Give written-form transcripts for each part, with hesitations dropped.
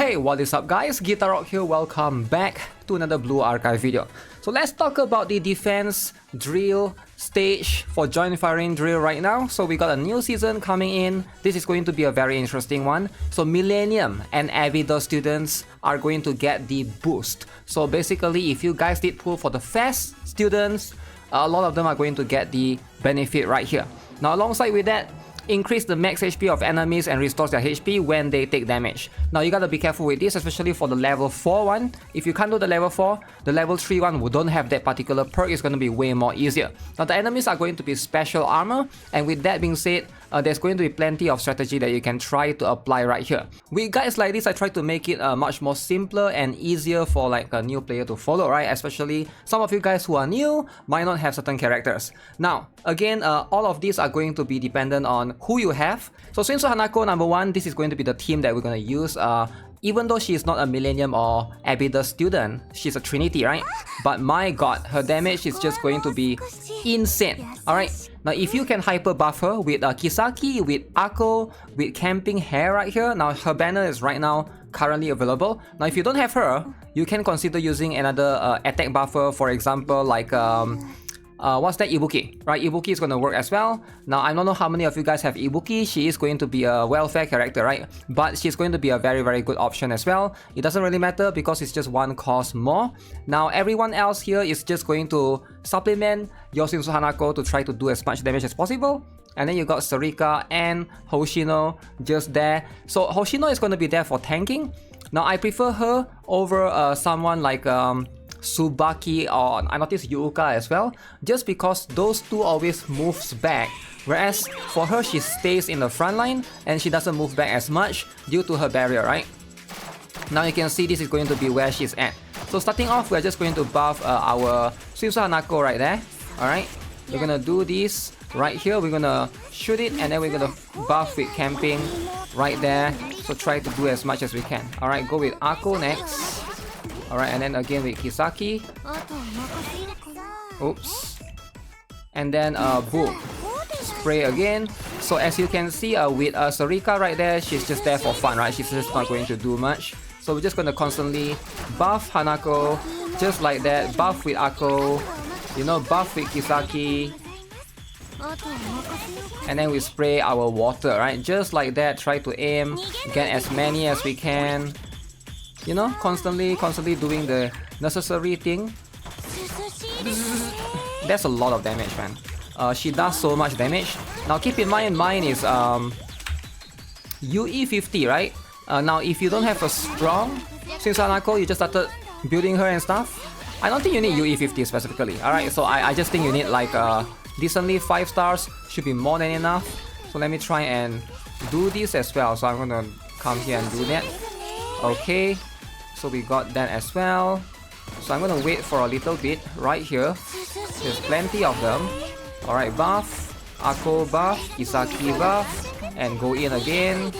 Hey, what is up guys? Guitar Rock here, welcome back to another Blue Archive video. So let's talk about the defense drill stage for joint firing drill right now. So we got a new season coming in. This is going to be a very interesting one. So Millennium and Abydos students are going to get the boost. So basically if you guys did pull for the fast students, a lot of them are going to get the benefit right here. Now alongside with that, increase the max HP of enemies and restores their HP when they take damage. Now you gotta be careful with this, especially for the level 4 one. If you can't do the level 4, the level 3 one who don't have that particular perk is gonna be way more easier. Now the enemies are going to be special armor, and with that being said, there's going to be plenty of strategy that you can try to apply right here. With guides like this, I try to make it much more simpler and easier for like a new player to follow, right? Especially some of you guys who are new might not have certain characters. Now, again, all of these are going to be dependent on who you have. So Shinsu Hanako, number 1, this is going to be the team that we're going to use. Even though she is not a Millennium or Abydos student, she's a Trinity, right? But my god, her damage is just going to be insane. Alright, now if you can hyper buff her with Kisaki, with Ako, with Camping Hair right here, now her banner is right now currently available. Now if you don't have her, you can consider using another attack buffer, for example like what's that, Ibuki, right? Ibuki is going to work as well. Now I don't know how many of you guys have Ibuki. She is going to be a welfare character, right? But she's going to be a very good option as well. It doesn't really matter because it's just one cost more. Now everyone else here is just going to supplement your Shinsu Hanako to try to do as much damage as possible. And then you got Sarika and Hoshino just there. So Hoshino is going to be there for tanking. Now I prefer her over someone like Tsubaki, or I noticed Yuuka as well, just because those two always moves back, whereas for her she stays in the front line and she doesn't move back as much due to her barrier, right? Now you can see this is going to be where she's at. So starting off, we're just going to buff our Shinsu Hanako right there. Alright, we're gonna do this right here, we're gonna shoot it and then we're gonna buff with camping right there. So try to do as much as we can. Alright, go with Ako next. Alright, and then again with Kisaki. Oops. And then boom. Spray again. So as you can see with Sarika right there, she's just there for fun, right? She's just not going to do much. So we're just going to constantly buff Hanako, just like that. Buff with Ako, you know, buff with Kisaki. And then we spray our water, right? Just like that. Try to aim, get as many as we can. You know, constantly doing the necessary thing. That's a lot of damage, man. She does so much damage. Now keep in mind, mine is UE 50, right? Now if you don't have a strong Shinsu Hanako, you just started building her and stuff, I don't think you need UE 50 specifically. Alright, so I just think you need like decently 5 stars, should be more than enough. So let me try and do this as well. So I'm gonna come here and do that. Okay, so we got that as well. So I'm gonna wait for a little bit right here. There's plenty of them. Alright, buff, Ako buff, Kisaki buff, and go in again.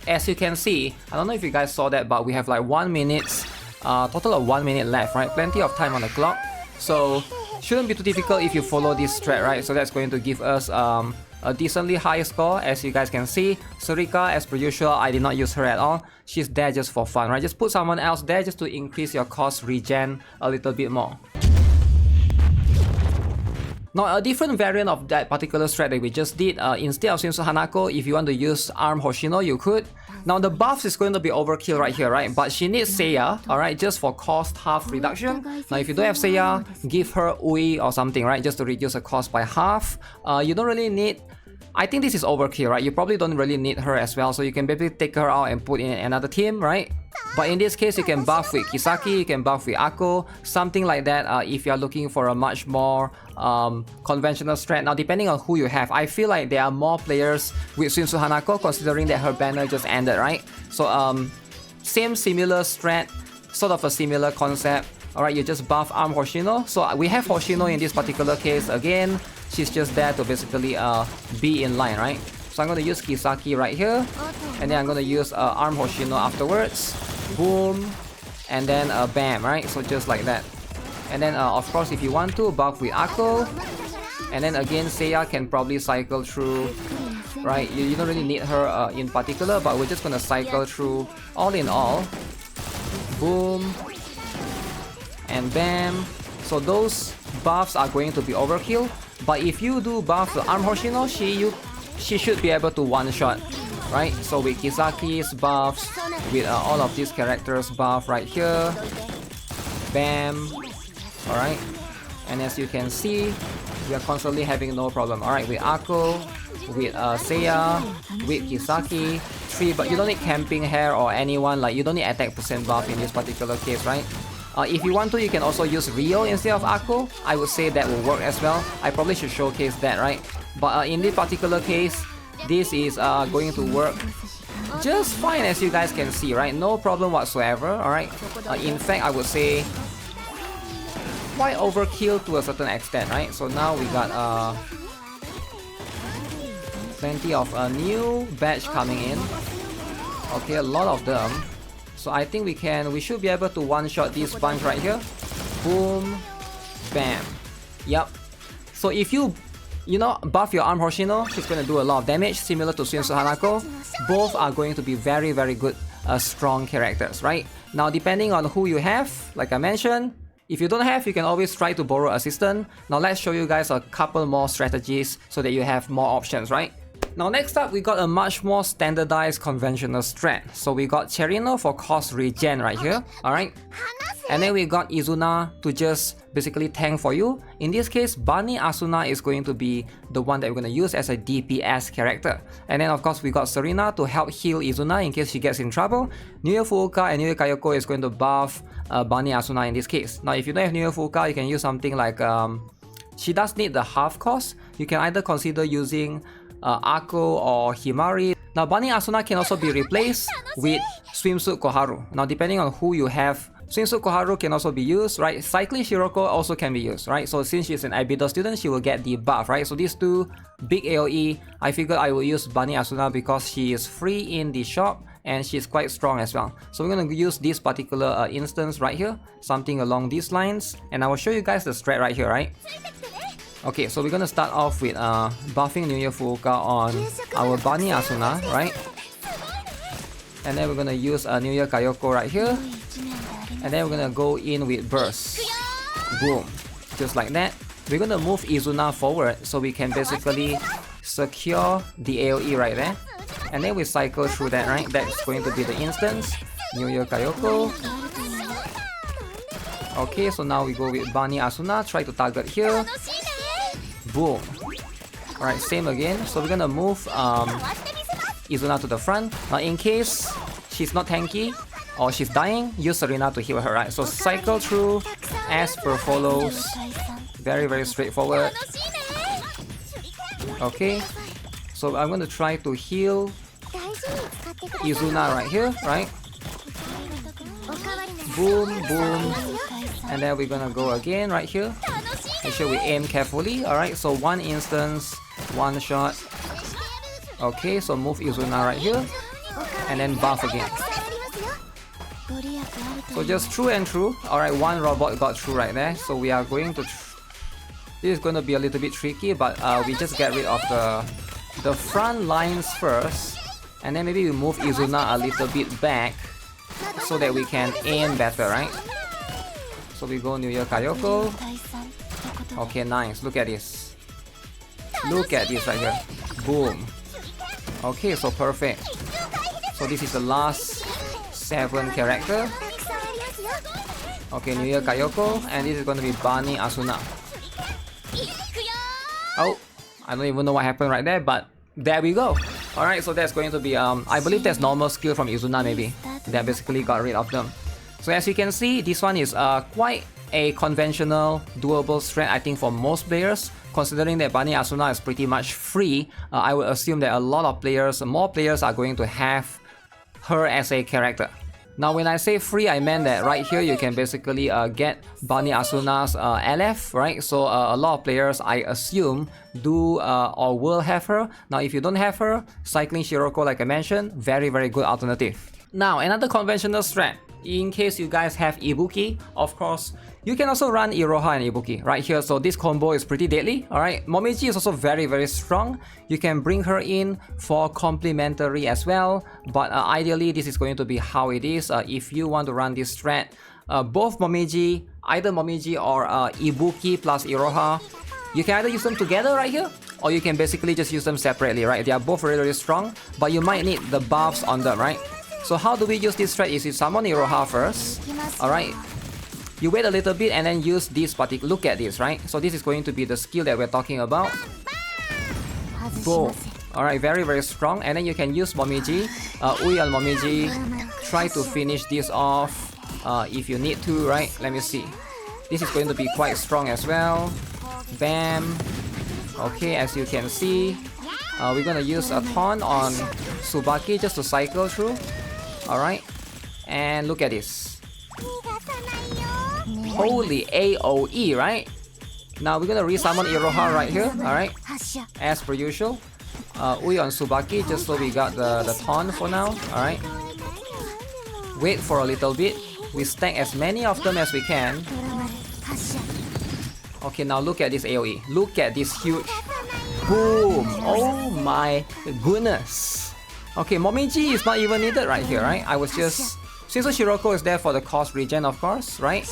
As you can see, I don't know if you guys saw that, but we have like 1 minute, total of 1 minute left, right? Plenty of time on the clock. So shouldn't be too difficult if you follow this strat, right? So that's going to give us a decently high score. As you guys can see, Sarika, as per usual, I did not use her at all. She's there just for fun, right? Just put someone else there just to increase your cost regen a little bit more. Now, a different variant of that particular strat that we just did, instead of Shinsu Hanako, if you want to use Arm Hoshino, you could. Now, the buffs is going to be overkill right here, right? But she needs Seiya, alright, just for cost half reduction. Now, if you don't have Seiya, give her Ui or something, right? Just to reduce the cost by half. You don't really need... I think this is overkill, right? You probably don't really need her as well, so you can basically take her out and put in another team, right? But in this case, you can buff with Kisaki, you can buff with Ako, something like that if you're looking for a much more conventional strat. Now, depending on who you have, I feel like there are more players with Shinsu Hanako considering that her banner just ended, right? So, similar strat, sort of a similar concept. Alright, you just buff Arm Hoshino. So we have Hoshino in this particular case again. She's just there to basically be in line, right? So I'm going to use Kisaki right here. And then I'm going to use Arm Hoshino afterwards. Boom. And then bam, right? So just like that. And then of course if you want to, buff with Ako. And then again, Seiya can probably cycle through right? You don't really need her in particular, but we're just gonna cycle through all in all. Boom. And bam. So those buffs are going to be overkill, but if you do buff the Arm Hoshino, she should be able to one-shot, right? So with Kisaki's buffs, with all of these characters buff right here, bam, alright. And as you can see, we are constantly having no problem. Alright, with Ako, with Seiya, with Kisaki, 3, but you don't need camping hair or anyone, like you don't need attack percent buff in this particular case, right? If you want to, you can also use Rio instead of Ako. I would say that will work as well. I probably should showcase that, right? But in this particular case, this is going to work just fine, as you guys can see, right? No problem whatsoever, alright? In fact, I would say quite overkill to a certain extent, right? So now we got plenty of a new batch coming in. Okay, a lot of them. So I think we should be able to one-shot this bunch right here. Boom, bam. Yep. So if you buff your Arm Hoshino, she's going to do a lot of damage, similar to Shinsu Hanako. Both are going to be very, very good, strong characters, right? Now, depending on who you have, like I mentioned, if you don't have, you can always try to borrow assistant. Now, let's show you guys a couple more strategies so that you have more options, right? Now, next up, we got a much more standardized conventional strat. So we got Cherino for cost regen right here, alright? And then we got Izuna to just basically tank for you. In this case, Bunny Asuna is going to be the one that we're going to use as a DPS character. And then of course we got Serena to help heal Izuna in case she gets in trouble. Nuya Fuuka and Nuya Kayoko is going to buff Bunny Asuna in this case. Now if you don't have Nuya Fuuka, you can use something like... she does need the half cost. You can either consider using Ako or Himari. Now Bunny Asuna can also be replaced with Swimsuit Koharu. Now depending on who you have, Swimsuit Koharu can also be used, right? Cycling Shiroko also can be used, right? So since she's an Ibido student, she will get the buff, right? So these two big AOE, I figured I will use Bunny Asuna because she is free in the shop and she's quite strong as well. So we're going to use this particular instance right here, something along these lines, and I will show you guys the strat right here, right? Okay, so we're going to start off with buffing Nuya Fuuka on our Bunny Asuna, right? And then we're going to use Nuya Kayoko right here. And then we're gonna go in with burst. Boom. Just like that. We're gonna move Izuna forward so we can basically secure the AOE right there. And then we cycle through that, right? That's going to be the instance. Nuya Kayoko. Okay, so now we go with Bunny Asuna. Try to target here. Boom. Alright, same again. So we're gonna move Izuna to the front. Now in case she's not tanky, or she's dying, use Serena to heal her, right? So cycle through as per follows. Very, very straightforward. Okay. So I'm going to try to heal Izuna right here, right? Boom, boom. And then we're going to go again right here. Make sure we aim carefully, alright? So one instance, one shot. Okay, so move Izuna right here. And then buff again. So just through and through. Alright, one robot got through right there. So we are going to... This is going to be a little bit tricky, but we just get rid of the front lines first. And then maybe we move Izuna a little bit back so that we can aim better, right? So we go Nuya Kayoko. Okay, nice. Look at this. Look at this right here. Boom. Okay, so perfect. So this is the last 7 character. Okay, Nuya Kayoko, and this is going to be Bunny Asuna. Oh, I don't even know what happened right there, but there we go. Alright, so that's going to be, I believe that's normal skill from Izuna maybe. That basically got rid of them. So as you can see, this one is quite a conventional, doable strat, I think, for most players. Considering that Bunny Asuna is pretty much free, I would assume that a lot of players, more players are going to have her as a character. Now when I say free, I meant that right here you can basically get Bunny Asuna's LF, right? So a lot of players, I assume, do or will have her. Now if you don't have her, Cycling Shiroko, like I mentioned, very, very good alternative. Now another conventional strat. In case you guys have Ibuki, of course, you can also run Iroha and Ibuki right here. So this combo is pretty deadly. Alright, Momiji is also very strong. You can bring her in for complementary as well. But ideally, this is going to be how it is. If you want to run this strat, both Momiji, either Momiji or Ibuki plus Iroha, you can either use them together right here, or you can basically just use them separately, right? They are both really strong, but you might need the buffs on them, right? So how do we use this strat is you summon Iroha first, alright? You wait a little bit and then use this particular, look at this, right? So this is going to be the skill that we're talking about. Boom. Alright, very strong. And then you can use Momiji, Ui on Momiji, try to finish this off if you need to, right? Let me see. This is going to be quite strong as well. Bam. Okay, as you can see, we're gonna use a taunt on Tsubaki just to cycle through. Alright, and look at this. Holy AOE, right? Now we're gonna resummon Iroha right here, alright? As per usual. Ui on Tsubaki, just so we got the taunt for now, alright? Wait for a little bit. We stack as many of them as we can. Okay, now look at this AOE. Look at this huge boom. Oh my goodness. Okay, Momiji is not even needed right here, right? I was just... Since Shiroko is there for the cost regen, of course, right?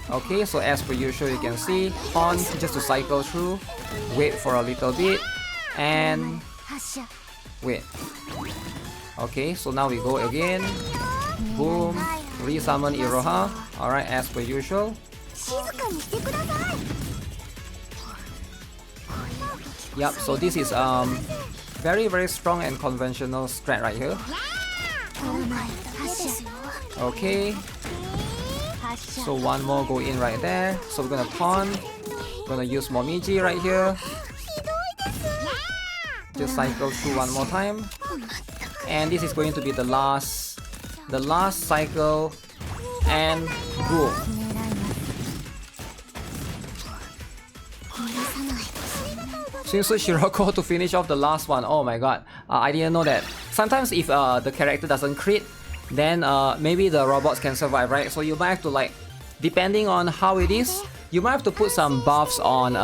Okay, so as per usual, you can see taunt just to cycle through. Wait for a little bit. And... wait. Okay, so now we go again. Boom. Resummon Iroha. Alright, as per usual. Yep, so this is very strong and conventional strat right here. Okay. So one more go in right there. So we're gonna taunt. We're gonna use Momiji right here. Just cycle through one more time. And this is going to be the last cycle. And boom. Since Shiroko to finish off the last one. Oh my god, I didn't know that. Sometimes if the character doesn't crit, then maybe the robots can survive, right? So you might have to, like, depending on how it is, you might have to put some buffs on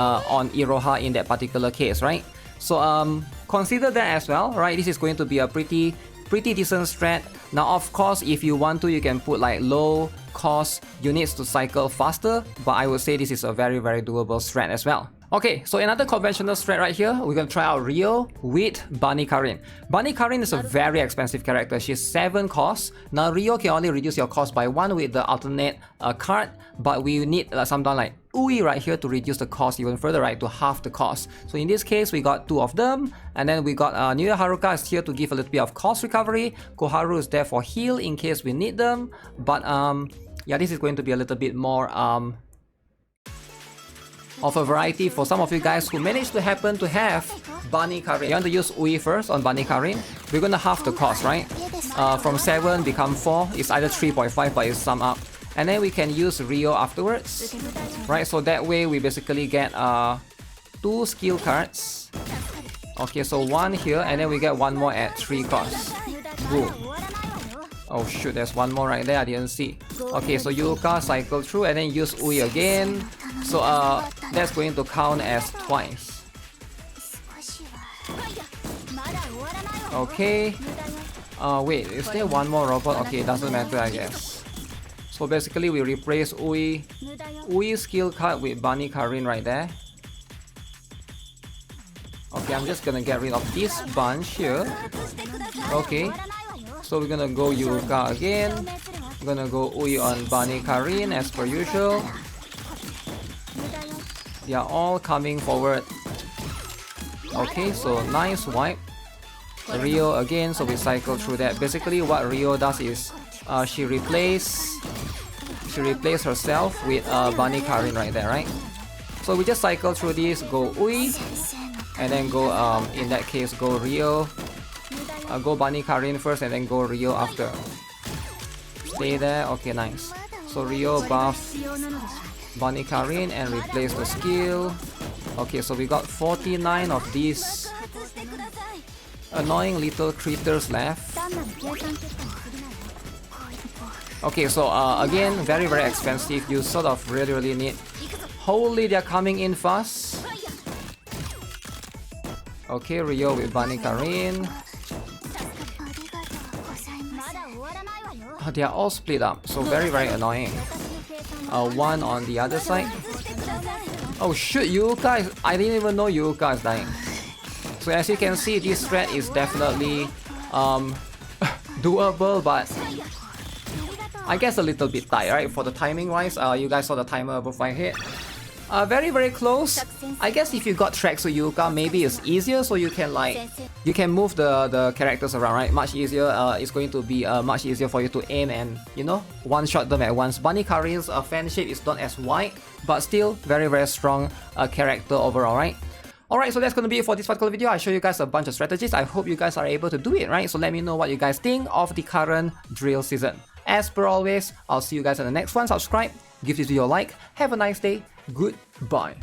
Iroha in that particular case, right? So consider that as well, right? This is going to be a pretty decent strat. Now of course, if you want to, you can put like low cost units to cycle faster, but I would say this is a very doable strat as well. Okay, so another conventional strat right here, we're gonna try out Ryo with Bunny Karin. Bunny Karin is a very expensive character. She's 7 cost. Now Ryo can only reduce your cost by 1 with the alternate card, but we need someone like Ui right here to reduce the cost even further, right, to half the cost. So in this case, we got 2 of them, and then we got Niya Haruka is here to give a little bit of cost recovery. Koharu is there for heal in case we need them, but yeah, this is going to be a little bit more of a variety for some of you guys who managed to happen to have Bunny Karin. You want to use Ui first on Bunny Karin. We're gonna half the cost, right? From 7 become 4. It's either 3.5, but it's sum up. And then we can use Ryo afterwards, right? So that way we basically get 2 skill cards. Okay, so 1 here, and then we get 1 more at 3 costs. Boom. Oh shoot, there's 1 more right there, I didn't see. Okay, so Yuka cycle through and then use Ui again. So that's going to count as twice. Okay. Wait, is there 1 more robot? Okay, it doesn't matter, I guess. So basically we replace Ui skill card with Bunny Karin right there. Okay, I'm just gonna get rid of this bunch here. Okay. So we're gonna go Yuka again. We're gonna go Ui on Bunny Karin as per usual. They are all coming forward. Okay, so nice wipe. Ryo again, so we cycle through that. Basically what Ryo does is she replaces herself with Bunny Karin right there, right? So we just cycle through this, go Ui, and then go in that case go Ryo. Go Bunny Karin first and then go Ryo after. Stay there, okay, nice. So Ryo buff Bunny Karin and replace the skill. Okay, so we got 49 of these annoying little critters left. Okay, so again, very expensive. You sort of really need. Holy, they're coming in fast. Okay, Rio with Bunny Karin. They are all split up, so very annoying. One on the other side. Oh shoot, Yuka! I didn't even know Yuka is dying. So as you can see, this threat is definitely doable, but I guess a little bit tight, right? For the timing wise, you guys saw the timer before I hit. Very close. I guess if you got tracks with Yuka, maybe it's easier, so you can move the characters around, right? Much easier. It's going to be much easier for you to aim and, you know, one-shot them at once. Bunny Karin's fan shape is not as wide, but still very strong character overall, right? Alright, so that's gonna be it for this particular video. I show you guys a bunch of strategies. I hope you guys are able to do it, right? So let me know what you guys think of the current drill season. As per always, I'll see you guys in the next one. Subscribe, give this video a like, have a nice day, goodbye.